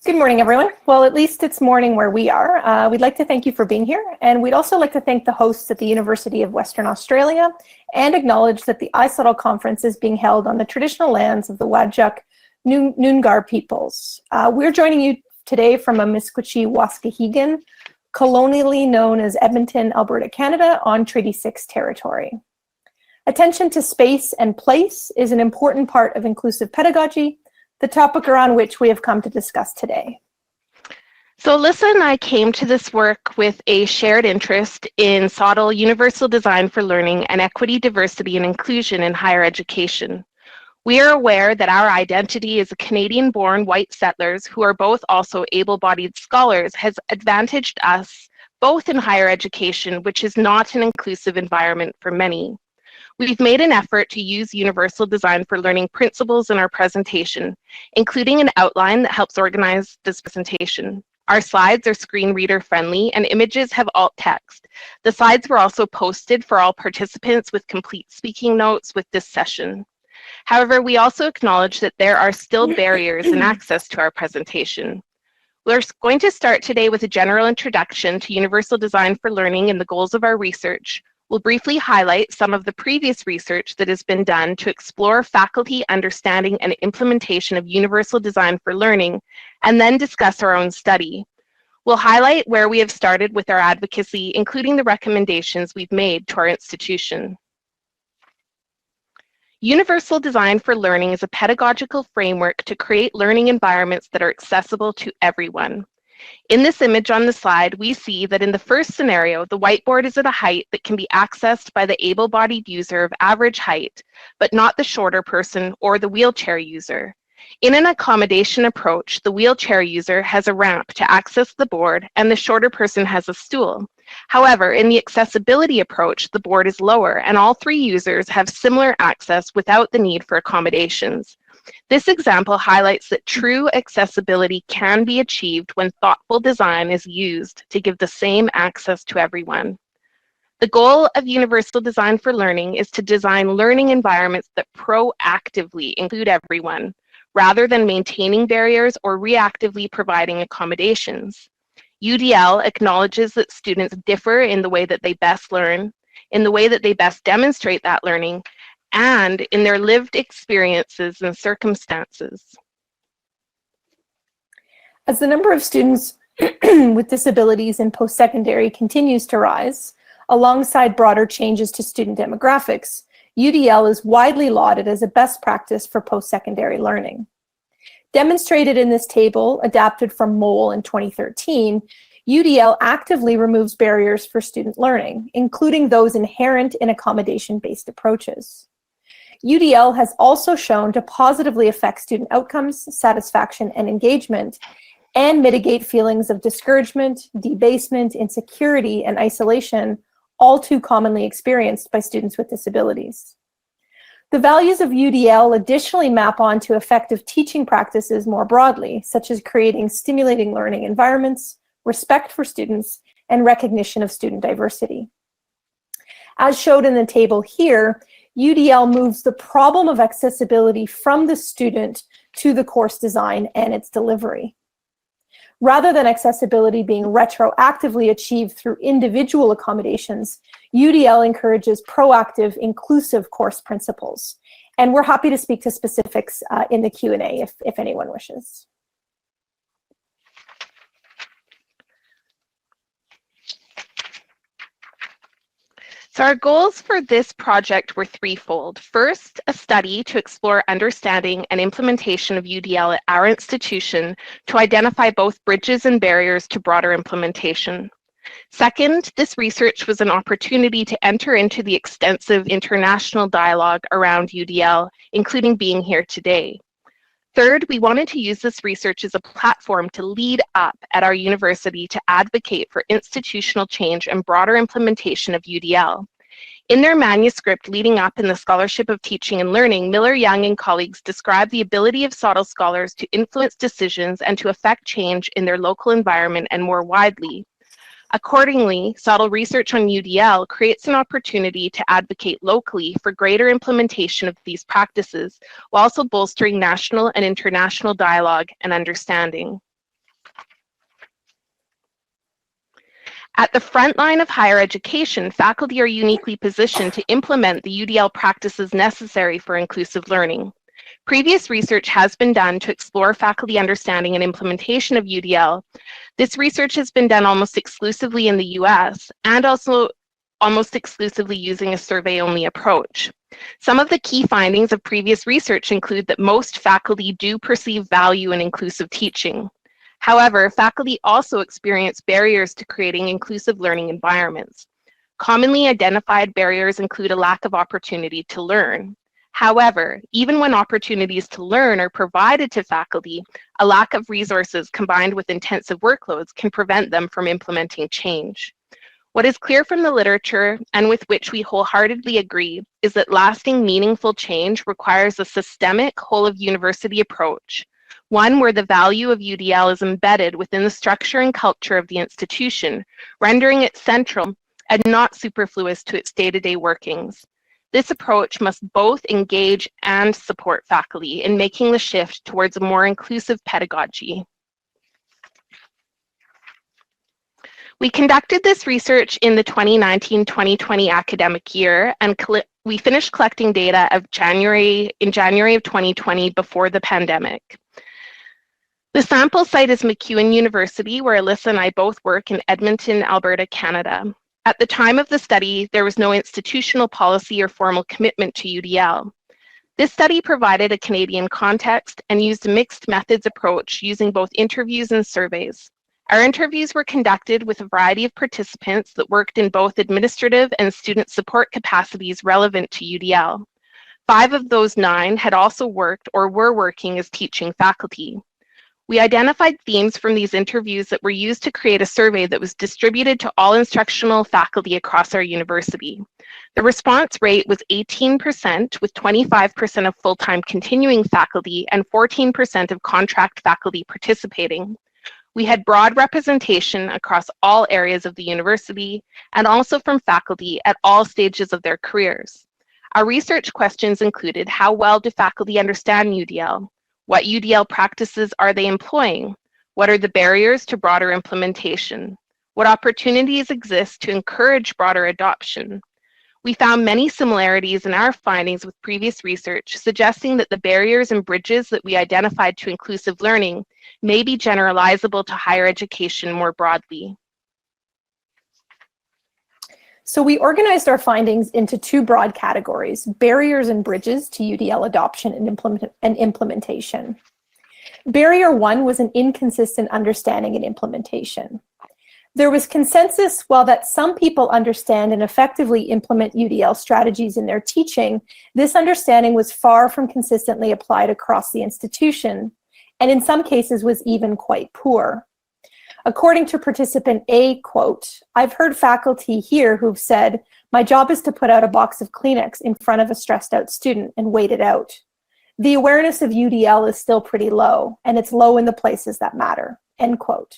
Good morning, everyone. Well, at least it's morning where we are. We'd like to thank you for being here, and we'd also like to thank the hosts at the University of Western Australia and acknowledge that the ISSOTL conference is being held on the traditional lands of the Whadjuk Noongar peoples. We're joining you today from Amiskwichi Waskahegan, colonially known as Edmonton, Alberta, Canada, on Treaty 6 territory. Attention to space and place is an important part of inclusive pedagogy, the topic around which we have come to discuss today. So Alyssa and I came to this work with a shared interest in SoTL Universal Design for Learning and Equity, Diversity, and Inclusion in Higher Education. We are aware that our identity as a Canadian-born white settlers who are both also able-bodied scholars has advantaged us both in higher education, which is not an inclusive environment for many. We've made an effort to use Universal Design for Learning principles in our presentation, including an outline that helps organize this presentation. Our slides are screen reader friendly and images have alt text. The slides were also posted for all participants with complete speaking notes with this session. However, we also acknowledge that there are still barriers in access to our presentation. We're going to start today with a general introduction to Universal Design for Learning and the goals of our research. We'll briefly highlight some of the previous research that has been done to explore faculty understanding and implementation of Universal Design for Learning, and then discuss our own study. We'll highlight where we have started with our advocacy, including the recommendations we've made to our institution. Universal Design for Learning is a pedagogical framework to create learning environments that are accessible to everyone. In this image on the slide, we see that in the first scenario, the whiteboard is at a height that can be accessed by the able-bodied user of average height, but not the shorter person or the wheelchair user. In an accommodation approach, the wheelchair user has a ramp to access the board and the shorter person has a stool. However, in the accessibility approach, the board is lower and all three users have similar access without the need for accommodations. This example highlights that true accessibility can be achieved when thoughtful design is used to give the same access to everyone. The goal of Universal Design for Learning is to design learning environments that proactively include everyone, rather than maintaining barriers or reactively providing accommodations. UDL acknowledges that students differ in the way that they best learn, in the way that they best demonstrate that learning, and in their lived experiences and circumstances. As the number of students with disabilities in post-secondary continues to rise, alongside broader changes to student demographics, UDL is widely lauded as a best practice for post-secondary learning. Demonstrated in this table, adapted from MOLE in 2013, UDL actively removes barriers for student learning, including those inherent in accommodation-based approaches. UDL has also shown to positively affect student outcomes, satisfaction, and engagement, and mitigate feelings of discouragement, debasement, insecurity, and isolation, all too commonly experienced by students with disabilities. The values of UDL additionally map onto effective teaching practices more broadly, such as creating stimulating learning environments, respect for students, and recognition of student diversity. As showed in the table here, UDL moves the problem of accessibility from the student to the course design and its delivery. Rather than accessibility being retroactively achieved through individual accommodations, UDL encourages proactive, inclusive course principles. And we're happy to speak to specifics in the Q&A if anyone wishes. So our goals for this project were threefold. First, a study to explore understanding and implementation of UDL at our institution to identify both bridges and barriers to broader implementation. Second, this research was an opportunity to enter into the extensive international dialogue around UDL, including being here today. Third, we wanted to use this research as a platform to lead up at our university to advocate for institutional change and broader implementation of UDL. In their manuscript leading up in the Scholarship of Teaching and Learning, Miller, Young, and colleagues describe the ability of SoTL scholars to influence decisions and to affect change in their local environment and more widely. Accordingly, SoTL research on UDL creates an opportunity to advocate locally for greater implementation of these practices, while also bolstering national and international dialogue and understanding. At the front line of higher education, faculty are uniquely positioned to implement the UDL practices necessary for inclusive learning. Previous research has been done to explore faculty understanding and implementation of UDL. This research has been done almost exclusively in the US and also almost exclusively using a survey-only approach. Some of the key findings of previous research include that most faculty do perceive value in inclusive teaching. However, faculty also experience barriers to creating inclusive learning environments. Commonly identified barriers include a lack of opportunity to learn. However, even when opportunities to learn are provided to faculty, a lack of resources combined with intensive workloads can prevent them from implementing change. What is clear from the literature, and with which we wholeheartedly agree, is that lasting, meaningful change requires a systemic, whole-of-university approach, one where the value of UDL is embedded within the structure and culture of the institution, rendering it central and not superfluous to its day-to-day workings. This approach must both engage and support faculty in making the shift towards a more inclusive pedagogy. We conducted this research in the 2019-2020 academic year, and we finished collecting data in January of 2020 before the pandemic. The sample site is MacEwan University, where Alyssa and I both work in Edmonton, Alberta, Canada. At the time of the study, there was no institutional policy or formal commitment to UDL. This study provided a Canadian context and used a mixed methods approach using both interviews and surveys. Our interviews were conducted with a variety of participants that worked in both administrative and student support capacities relevant to UDL. 5 of those 9 had also worked or were working as teaching faculty. We identified themes from these interviews that were used to create a survey that was distributed to all instructional faculty across our university. The response rate was 18%, with 25% of full-time continuing faculty and 14% of contract faculty participating. We had broad representation across all areas of the university and also from faculty at all stages of their careers. Our research questions included: how well do faculty understand UDL? What UDL practices are they employing? What are the barriers to broader implementation? What opportunities exist to encourage broader adoption? We found many similarities in our findings with previous research, suggesting that the barriers and bridges that we identified to inclusive learning may be generalizable to higher education more broadly. So we organized our findings into 2 broad categories: barriers and bridges to UDL adoption and implementation. Barrier 1 was an inconsistent understanding and implementation. There was consensus, while that some people understand and effectively implement UDL strategies in their teaching, this understanding was far from consistently applied across the institution, and in some cases was even quite poor. According to participant A, quote, "I've heard faculty here who've said, 'My job is to put out a box of Kleenex in front of a stressed out student and wait it out.' The awareness of UDL is still pretty low, and it's low in the places that matter," end quote.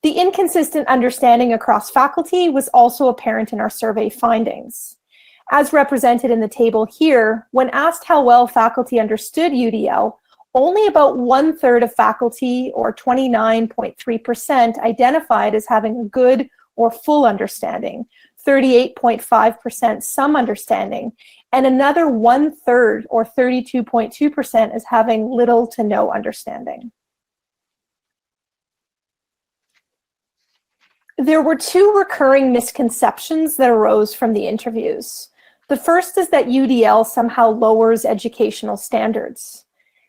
The inconsistent understanding across faculty was also apparent in our survey findings. As represented in the table here, when asked how well faculty understood UDL, only about 1/3 of faculty, or 29.3%, identified as having a good or full understanding, 38.5% some understanding, and another 1/3, or 32.2%, as having little to no understanding. There were 2 recurring misconceptions that arose from the interviews. The first is that UDL somehow lowers educational standards.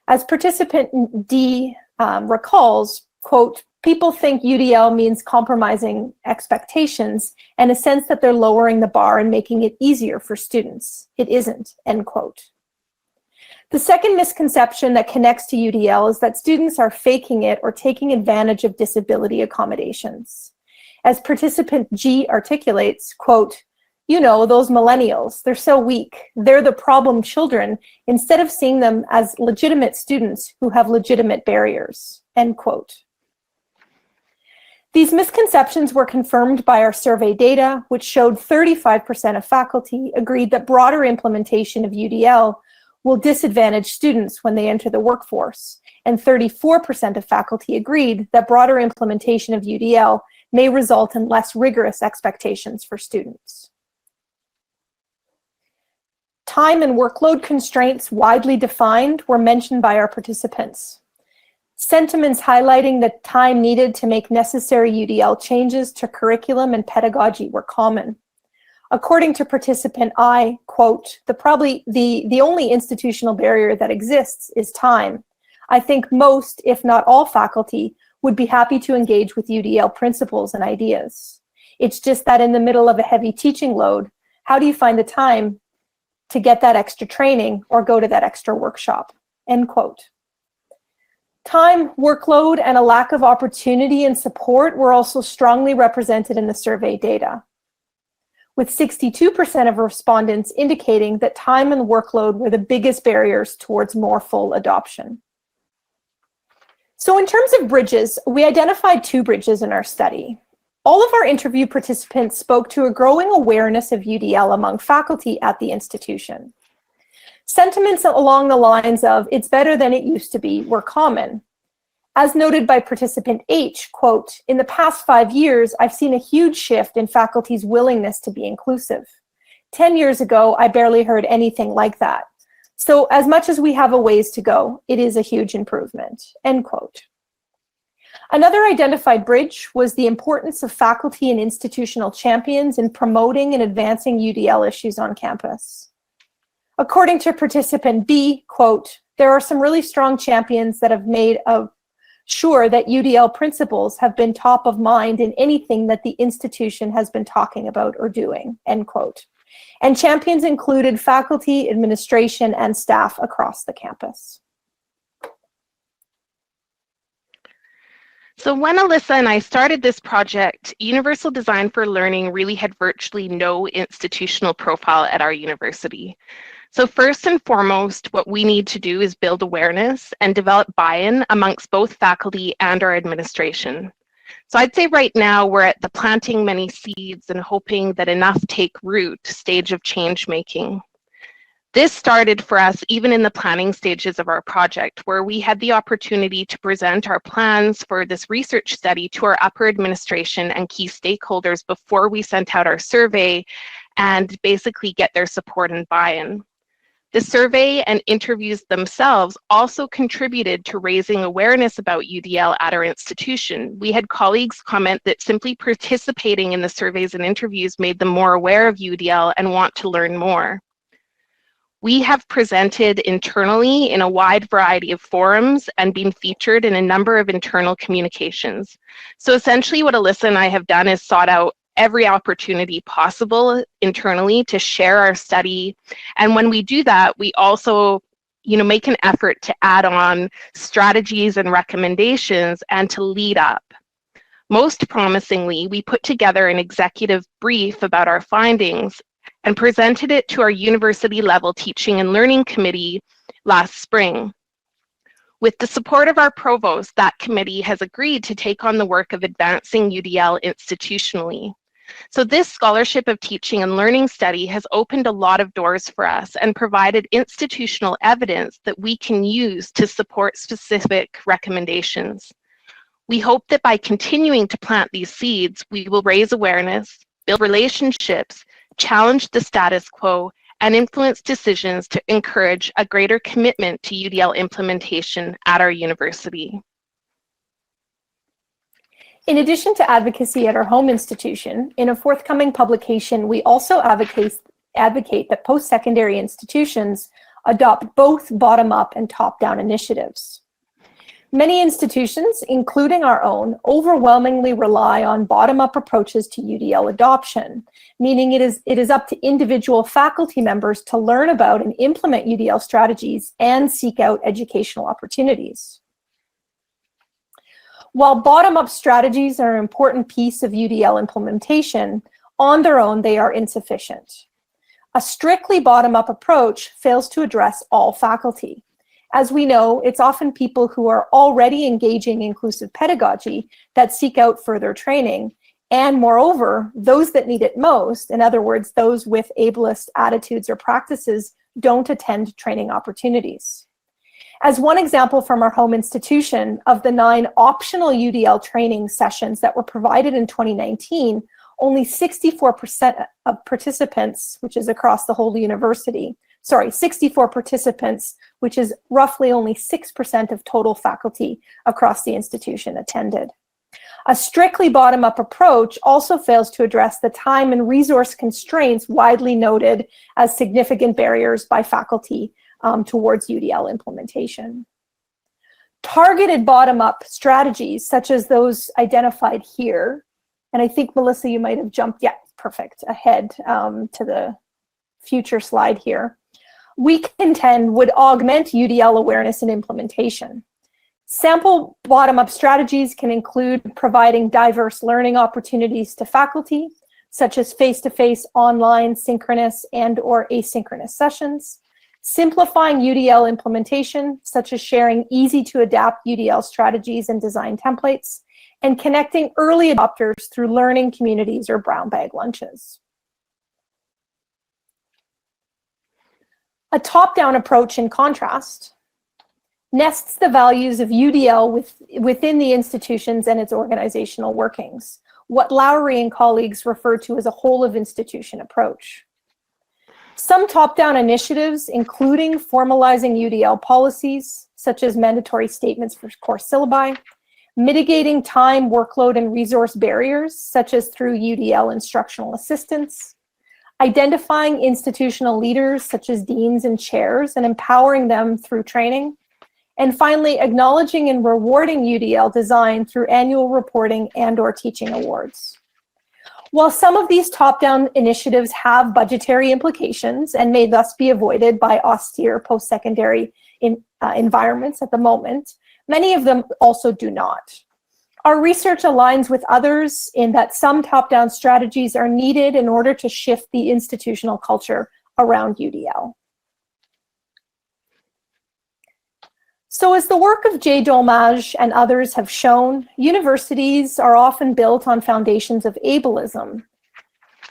As participant D recalls, quote, "People think UDL means compromising expectations and a sense that they're lowering the bar and making it easier for students. It isn't," end quote. The second misconception that connects to UDL is that students are faking it or taking advantage of disability accommodations. As participant G articulates, quote, "You know, those millennials, they're so weak. They're the problem children," instead of seeing them as legitimate students who have legitimate barriers, end quote. These misconceptions were confirmed by our survey data, which showed 35% of faculty agreed that broader implementation of UDL will disadvantage students when they enter the workforce, and 34% of faculty agreed that broader implementation of UDL may result in less rigorous expectations for students. Time and workload constraints widely defined were mentioned by our participants. Sentiments highlighting the time needed to make necessary UDL changes to curriculum and pedagogy were common. According to participant I, quote, the only institutional barrier that exists is time. I think most, if not all faculty, would be happy to engage with UDL principles and ideas. It's just that in the middle of a heavy teaching load, how do you find the time to get that extra training or go to that extra workshop, end quote. Time, workload, and a lack of opportunity and support were also strongly represented in the survey data, with 62% of respondents indicating that time and workload were the biggest barriers towards more full adoption. So in terms of bridges, we identified 2 bridges in our study. All of our interview participants spoke to a growing awareness of UDL among faculty at the institution. Sentiments along the lines of, it's better than it used to be, were common. As noted by participant H, quote, in the past 5 years, I've seen a huge shift in faculty's willingness to be inclusive. 10 years ago, I barely heard anything like that. So as much as we have a ways to go, it is a huge improvement, end quote. Another identified bridge was the importance of faculty and institutional champions in promoting and advancing UDL issues on campus. According to participant B, quote, there are some really strong champions that have made sure that UDL principles have been top of mind in anything that the institution has been talking about or doing, end quote. And champions included faculty, administration, and staff across the campus. So when Alyssa and I started this project, Universal Design for Learning really had virtually no institutional profile at our university. So first and foremost, what we need to do is build awareness and develop buy-in amongst both faculty and our administration. So I'd say right now we're at the planting many seeds and hoping that enough take root stage of change making. This started for us even in the planning stages of our project, where we had the opportunity to present our plans for this research study to our upper administration and key stakeholders before we sent out our survey and basically get their support and buy-in. The survey and interviews themselves also contributed to raising awareness about UDL at our institution. We had colleagues comment that simply participating in the surveys and interviews made them more aware of UDL and want to learn more. We have presented internally in a wide variety of forums and been featured in a number of internal communications. So essentially what Alyssa and I have done is sought out every opportunity possible internally to share our study. And when we do that, we also make an effort to add on strategies and recommendations and to lead up. Most promisingly, we put together an executive brief about our findings and presented it to our university level teaching and learning committee last spring. With the support of our provost, that committee has agreed to take on the work of advancing UDL institutionally. So this scholarship of teaching and learning study has opened a lot of doors for us and provided institutional evidence that we can use to support specific recommendations. We hope that by continuing to plant these seeds, we will raise awareness, build relationships, challenge the status quo, and influence decisions to encourage a greater commitment to UDL implementation at our university. In addition to advocacy at our home institution, in a forthcoming publication, we also advocate that post-secondary institutions adopt both bottom-up and top-down initiatives. Many institutions, including our own, overwhelmingly rely on bottom-up approaches to UDL adoption, meaning it is up to individual faculty members to learn about and implement UDL strategies and seek out educational opportunities. While bottom-up strategies are an important piece of UDL implementation, on their own they are insufficient. A strictly bottom-up approach fails to address all faculty. As we know, it's often people who are already engaging in inclusive pedagogy that seek out further training. And moreover, those that need it most, in other words, those with ableist attitudes or practices, don't attend training opportunities. As one example from our home institution, of the 9 optional UDL training sessions that were provided in 2019, only 64% of participants, which is across the whole university, 64 participants, which is roughly only 6% of total faculty across the institution attended. A strictly bottom-up approach also fails to address the time and resource constraints widely noted as significant barriers by faculty towards UDL implementation. Targeted bottom-up strategies, such as those identified here, and I think, Melissa, you might have jumped, yeah, perfect, ahead to the future slide here, we contend would augment UDL awareness and implementation. Sample bottom-up strategies can include providing diverse learning opportunities to faculty, such as face-to-face, online, synchronous, and/or asynchronous sessions, simplifying UDL implementation, such as sharing easy-to-adapt UDL strategies and design templates, and connecting early adopters through learning communities or brown bag lunches. A top-down approach, in contrast, nests the values of UDL within the institutions and its organizational workings, what Lowry and colleagues refer to as a whole-of-institution approach. Some top-down initiatives, including formalizing UDL policies, such as mandatory statements for course syllabi, mitigating time, workload, and resource barriers, such as through UDL instructional assistance, identifying institutional leaders, such as deans and chairs, and empowering them through training, and finally, acknowledging and rewarding UDL design through annual reporting and/or teaching awards. While some of these top-down initiatives have budgetary implications and may thus be avoided by austere post-secondary environments at the moment, many of them also do not. Our research aligns with others in that some top-down strategies are needed in order to shift the institutional culture around UDL. So as the work of J. Dolmage and others have shown, universities are often built on foundations of ableism.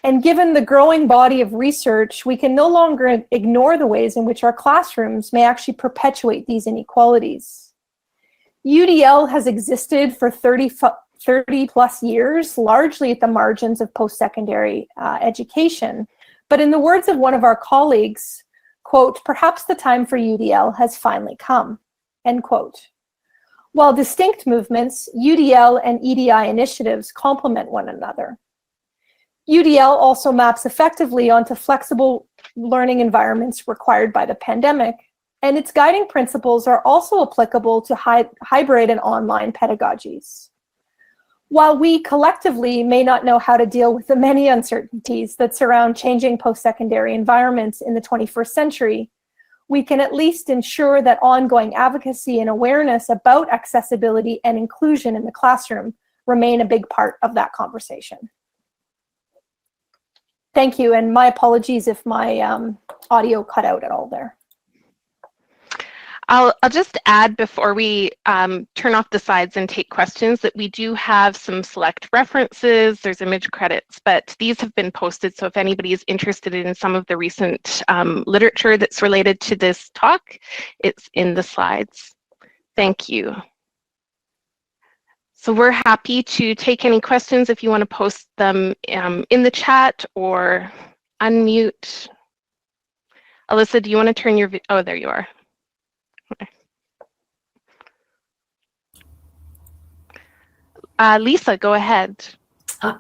And given the growing body of research, we can no longer ignore the ways in which our classrooms may actually perpetuate these inequalities. UDL has existed for 30 plus years, largely at the margins of post-secondary education. But in the words of one of our colleagues, quote, "Perhaps the time for UDL has finally come." End quote. While distinct movements, UDL and EDI initiatives complement one another. UDL also maps effectively onto flexible learning environments required by the pandemic, and its guiding principles are also applicable to hybrid and online pedagogies. While we collectively may not know how to deal with the many uncertainties that surround changing post-secondary environments in the 21st century, we can at least ensure that ongoing advocacy and awareness about accessibility and inclusion in the classroom remain a big part of that conversation. Thank you, and my apologies if my audio cut out at all there. I'll just add before we turn off the slides and take questions that we do have some select references, there's image credits, but these have been posted, so if anybody is interested in some of the recent literature that's related to this talk, it's in the slides. Thank you. So we're happy to take any questions if you want to post them in the chat or unmute. Alyssa, do you want to turn your, oh, there you are. Lisa, go ahead.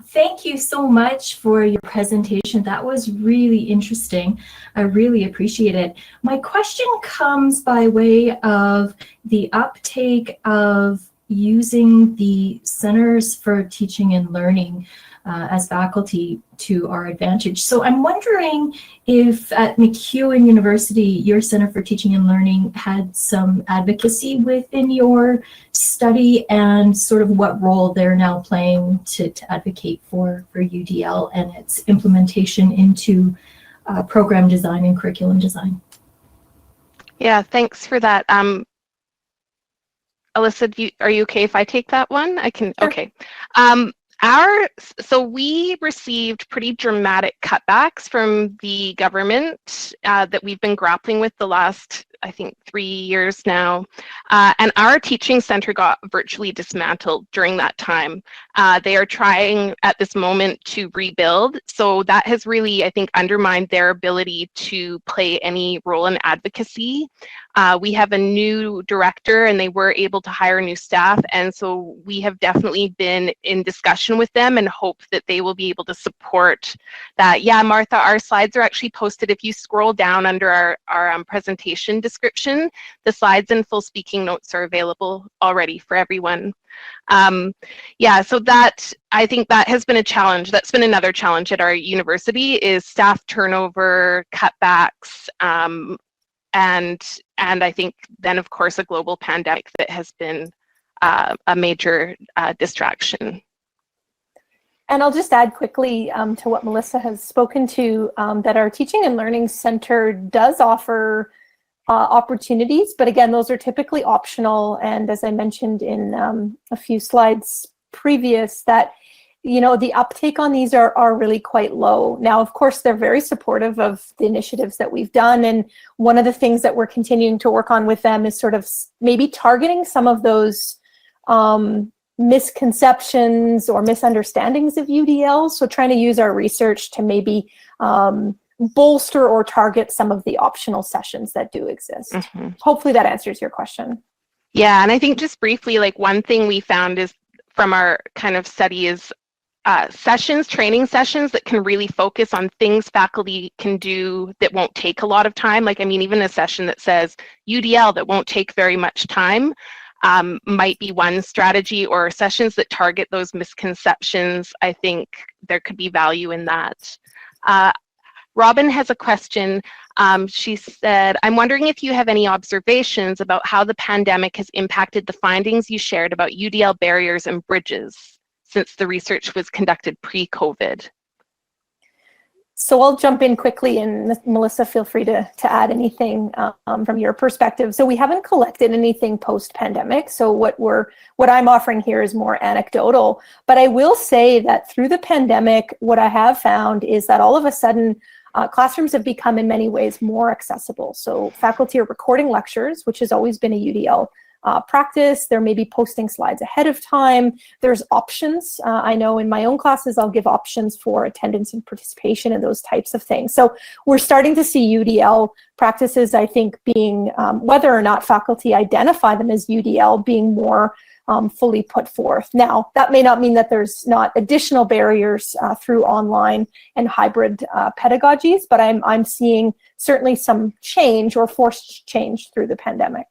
Thank you so much for your presentation. That was really interesting. I really appreciate it. My question comes by way of the uptake of using the Centers for Teaching and Learning as faculty to our advantage. So I'm wondering if at MacEwan University, your Center for Teaching and Learning had some advocacy within your study and sort of what role they're now playing to advocate for UDL and its implementation into program design and curriculum design. Yeah, thanks for that. Alyssa, are you okay if I take that one? I can, Sure. Okay. So we received pretty dramatic cutbacks from the government that we've been grappling with the last, I think, 3 years now. And our teaching center got virtually dismantled during that time. They are trying at this moment to rebuild. So that has really, I think, undermined their ability to play any role in advocacy. We have a new director and they were able to hire new staff. And so we have definitely been in discussion with them and hope that they will be able to support that. Yeah, Martha, our slides are actually posted. If you scroll down under our presentation description, the slides and full speaking notes are available already for everyone. Yeah, so that, I think that has been a challenge. That's been another challenge at our university is staff turnover, cutbacks, and I think then, of course, a global pandemic that has been a major distraction. And I'll just add quickly to what Melissa has spoken to, that our Teaching and Learning Center does offer opportunities, but again, those are typically optional. And as I mentioned in a few slides previous, that the uptake on these are really quite low. Now, of course, they're very supportive of the initiatives that we've done. And one of the things that we're continuing to work on with them is sort of maybe targeting some of those misconceptions or misunderstandings of UDL. So trying to use our research to maybe bolster or target some of the optional sessions that do exist. Mm-hmm. Hopefully that answers your question. Yeah, and I think just briefly, like one thing we found is from our kind of study is training sessions that can really focus on things faculty can do that won't take a lot of time. Like, I mean, even a session that says UDL that won't take very much time might be one strategy, or sessions that target those misconceptions. I think there could be value in that. Robin has a question. She said, I'm wondering if you have any observations about how the pandemic has impacted the findings you shared about UDL barriers and bridges since the research was conducted pre-COVID. So I'll jump in quickly, and Melissa, feel free to add anything from your perspective. So we haven't collected anything post-pandemic. So what I'm offering here is more anecdotal, but I will say that through the pandemic, what I have found is that all of a sudden, classrooms have become in many ways more accessible. So faculty are recording lectures, which has always been a UDL practice. They're maybe posting slides ahead of time. There's options. I know in my own classes, I'll give options for attendance and participation and those types of things. So we're starting to see UDL practices, I think, being, whether or not faculty identify them as UDL, being more fully put forth. Now, that may not mean that there's not additional barriers through online and hybrid pedagogies, but I'm seeing certainly some change or forced change through the pandemic.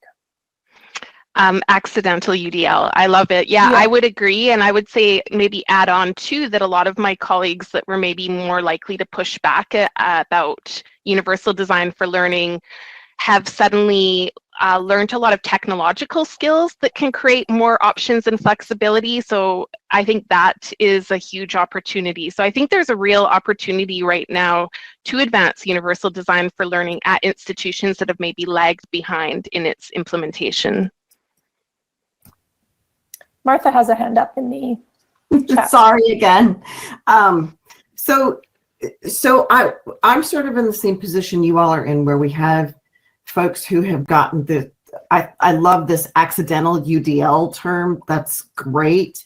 Accidental UDL. I love it. Yeah, I would agree. And I would say maybe add on too that a lot of my colleagues that were maybe more likely to push back about universal design for learning have suddenly learned a lot of technological skills that can create more options and flexibility. So I think that is a huge opportunity. So I think there's a real opportunity right now to advance universal design for learning at institutions that have maybe lagged behind in its implementation. Martha has a hand up in the chat. Sorry again. So I'm sort of in the same position you all are in, where we have folks who have gotten the, I love this accidental UDL term. That's great.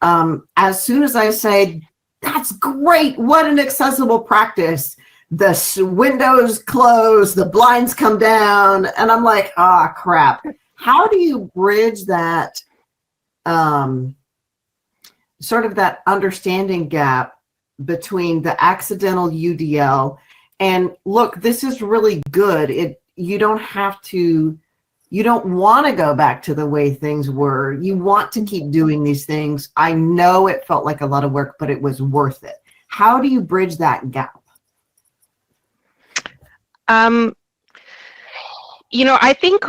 As soon as I say, that's great, what an accessible practice, the windows close, the blinds come down, and I'm like, ah, crap. How do you bridge that sort of that understanding gap between the accidental UDL and, look, this is really good. You don't want to go back to the way things were. You want to keep doing these things. I know it felt like a lot of work, but it was worth it. How do you bridge that gap? I think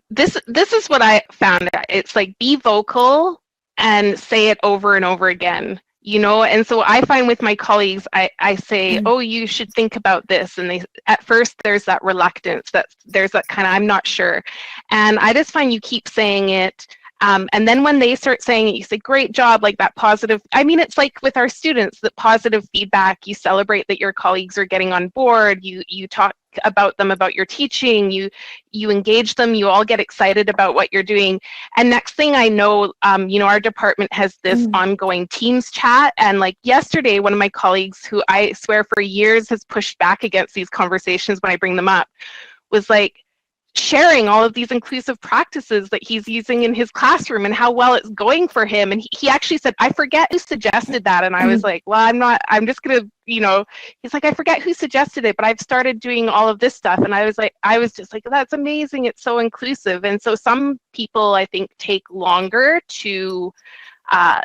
this is what I found. It's like, be vocal and say it over and over again, and so I find with my colleagues, I say, oh, you should think about this. And at first there's that reluctance, there's that kind of, I'm not sure. And I just find you keep saying it, And then when they start saying it, you say, great job, like that positive. I mean, it's like with our students, that positive feedback, you celebrate that your colleagues are getting on board, you talk about them, about your teaching, you engage them, you all get excited about what you're doing. And next thing I know, our department has this ongoing Teams chat. And like yesterday, one of my colleagues, who I swear for years has pushed back against these conversations when I bring them up, was like, sharing all of these inclusive practices that he's using in his classroom and how well it's going for him. And he actually said, I forget who suggested that. And I was like, well, I'm just going to, he's like, I forget who suggested it, but I've started doing all of this stuff. And I was just like, that's amazing. It's so inclusive. And so some people, I think, take longer to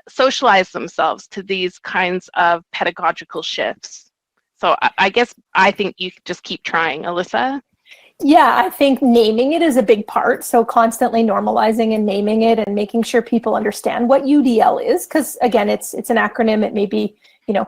socialize themselves to these kinds of pedagogical shifts. So I think you just keep trying. Alyssa? Yeah, I think naming it is a big part. So constantly normalizing and naming it and making sure people understand what UDL is, because again, it's an acronym. It may be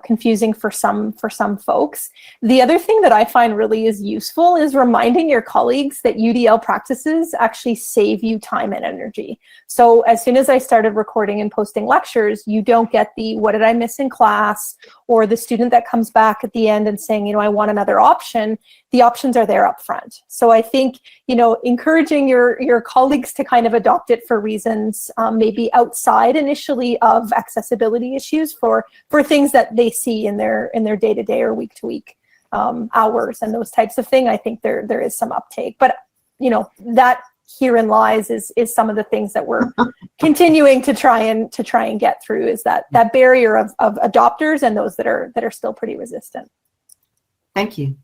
confusing for some folks. The other thing that I find really is useful is reminding your colleagues that UDL practices actually save you time and energy. So as soon as I started recording and posting lectures, you don't get the what did I miss in class, or the student that comes back at the end and saying, I want another option. The options are there up front. So I think, encouraging your colleagues to kind of adopt it for reasons maybe outside initially of accessibility issues for things that they see in their day-to-day or week-to-week hours and those types of things. I think there is some uptake, but that herein lies is some of the things that we're continuing to try and get through, is that barrier of adopters and those that are still pretty resistant. Thank you.